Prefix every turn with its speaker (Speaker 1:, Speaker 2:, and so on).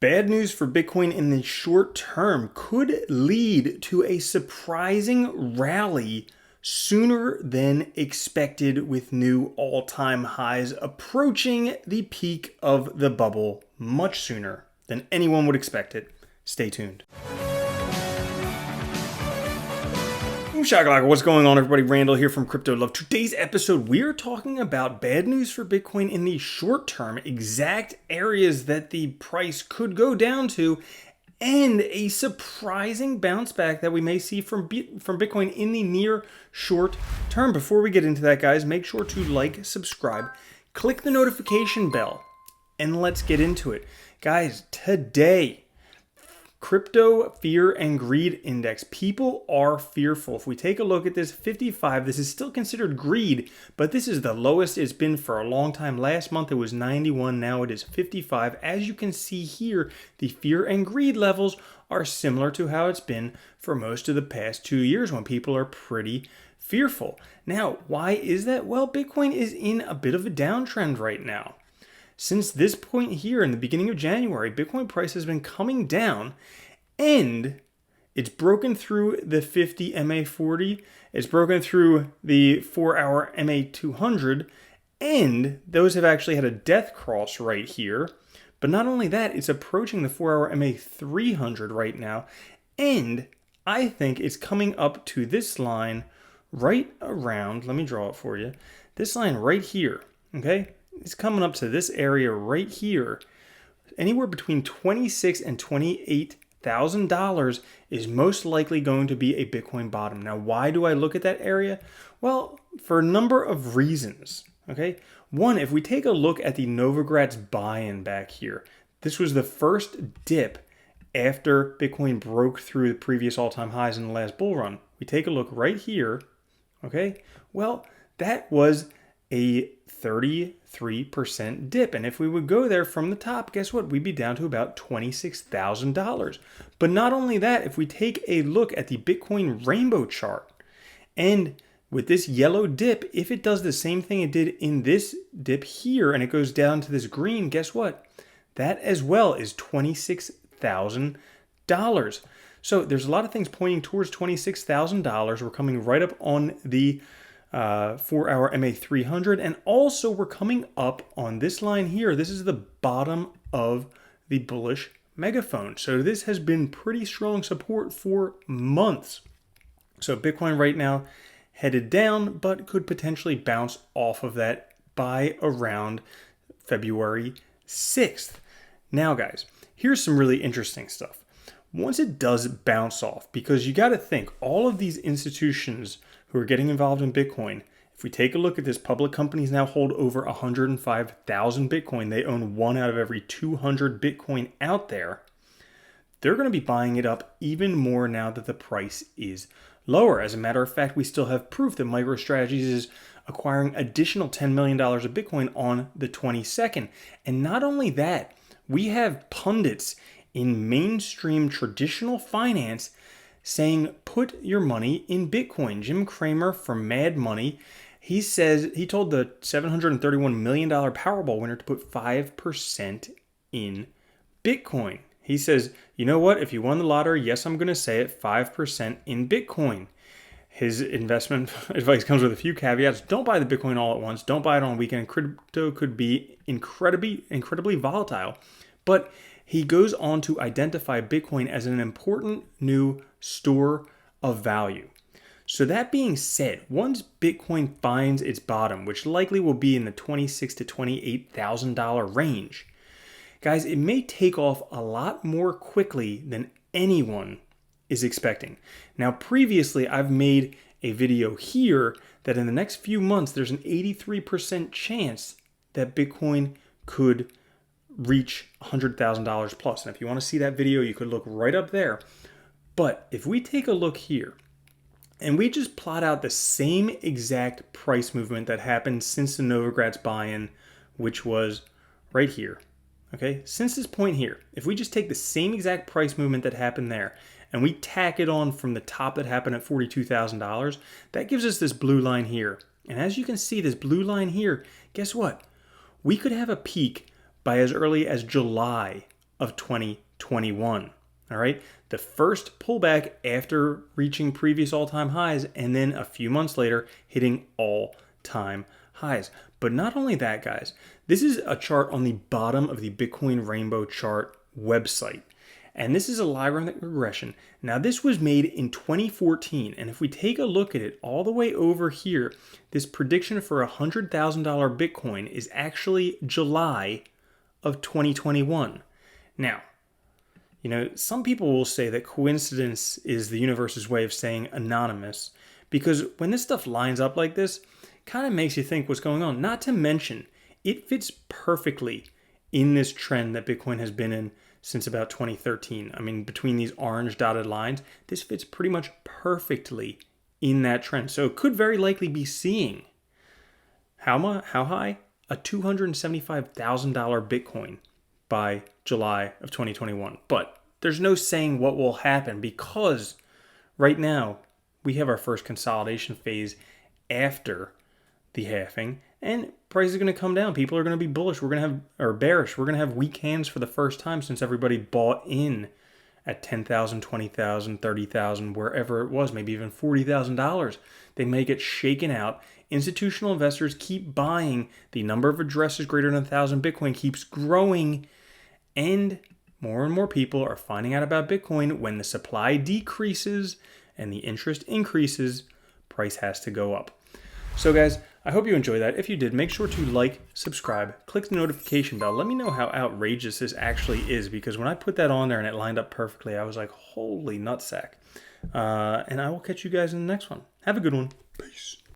Speaker 1: Bad news for Bitcoin in the short term could lead to a surprising rally sooner than expected, with new all-time highs approaching the peak of the bubble much sooner than anyone would expect it. Stay tuned. Shakalaka, what's going on, everybody? Randall here from Crypto Love. Today's episode, we're talking about bad news for Bitcoin in the short term, exact areas that the price could go down to, and a surprising bounce back that we may see from Bitcoin in the near short term. Before we get into that, guys, make sure to like, subscribe, click the notification bell, and let's get into it. Guys, today, Crypto Fear and Greed Index. People are fearful. If we take a look at this 55, this is still considered greed, but this is the lowest it's been for a long time. Last month it was 91, now it is 55. As you can see here, the fear and greed levels are similar to how it's been for most of the past 2 years when people are pretty fearful. Now, why is that? Well, Bitcoin is in a bit of a downtrend right now. Since this point here in the beginning of January, Bitcoin price has been coming down, and it's broken through the 50 MA40, it's broken through the 4-hour MA200, and those have actually had a death cross right here. But not only that, it's approaching the 4-hour MA300 right now, and I think it's coming up to this line right around, let me draw it for you, this line right here, okay? It's coming up to this area right here. Anywhere between $26,000 and $28,000 is most likely going to be a Bitcoin bottom. Now, why do I look at that area? Well, for a number of reasons. Okay, one, if we take a look at the Novogratz buy-in back here, this was the first dip after Bitcoin broke through the previous all-time highs in the last bull run. We take a look right here. Okay, well, that was a 33% dip. And if we would go there from the top, guess what? We'd be down to about $26,000. But not only that, if we take a look at the Bitcoin rainbow chart, and with this yellow dip, if it does the same thing it did in this dip here, and it goes down to this green, guess what? That as well is $26,000. So there's a lot of things pointing towards $26,000. We're coming right up on the 4-hour MA300, and also we're coming up on this line here. This is the bottom of the bullish megaphone. So this has been pretty strong support for months. So Bitcoin right now headed down, but could potentially bounce off of that by around February 6th. Now, guys, here's some really interesting stuff. Once it does bounce off, because you got to think, all of these institutions who are getting involved in Bitcoin, if we take a look at this, public companies now hold over 105,000 Bitcoin. They own 1 out of every 200 Bitcoin out there. They're going to be buying it up even more now that the price is lower. As a matter of fact, we still have proof that MicroStrategies is acquiring additional $10 million of Bitcoin on the 22nd. And not only that, we have pundits in mainstream traditional finance saying, put your money in Bitcoin. Jim Cramer from Mad Money, he told the $731 million Powerball winner to put 5% in Bitcoin. He says, you know what? If you won the lottery, yes, I'm going to say it, 5% in Bitcoin. His investment advice comes with a few caveats. Don't buy the Bitcoin all at once. Don't buy it on a weekend. Crypto could be incredibly volatile. But he goes on to identify Bitcoin as an important new store of value. So that being said, once Bitcoin finds its bottom, which likely will be in the $26,000 to $28,000 range, guys, it may take off a lot more quickly than anyone is expecting. Now, previously, I've made a video here that in the next few months, there's an 83% chance that Bitcoin could reach $100,000 plus. And if you want to see that video, you could look right up there. But if we take a look here and we just plot out the same exact price movement that happened since the Novogratz buy-in, which was right here, okay? Since this point here, if we just take the same exact price movement that happened there and we tack it on from the top that happened at $42,000, that gives us this blue line here. And as you can see, this blue line here, guess what? We could have a peak by as early as July of 2021. All right, the first pullback after reaching previous all-time highs, and then a few months later hitting all-time highs. But not only that, guys, this is a chart on the bottom of the Bitcoin Rainbow chart website. And this is a logarithmic regression. Now, this was made in 2014. And if we take a look at it all the way over here, this prediction for a $100,000 Bitcoin is actually July of 2021. Now, you know, some people will say that coincidence is the universe's way of saying anonymous, because when this stuff lines up like this, kind of makes you think what's going on. Not to mention, it fits perfectly in this trend that Bitcoin has been in since about 2013. I mean, between these orange dotted lines, this fits pretty much perfectly in that trend. So it could very likely be seeing how high? A $275,000 Bitcoin by July of 2021. But there's no saying what will happen, because right now we have our first consolidation phase after the halving, and prices are going to come down. People are going to be bullish. We're going to have, or bearish. We're going to have weak hands for the first time since everybody bought in at $10,000, $20,000, $30,000, wherever it was, maybe even $40,000. They may get shaken out. Institutional investors keep buying. The number of addresses greater than 1,000 Bitcoin keeps growing, and more people are finding out about Bitcoin. When the supply decreases and the interest increases, price has to go up. So guys, I hope you enjoyed that. If you did, make sure to like, subscribe, click the notification bell. Let me know how outrageous this actually is, because when I put that on there and it lined up perfectly, I was like, holy nutsack. And I will catch you guys in the next one. Have a good one. Peace.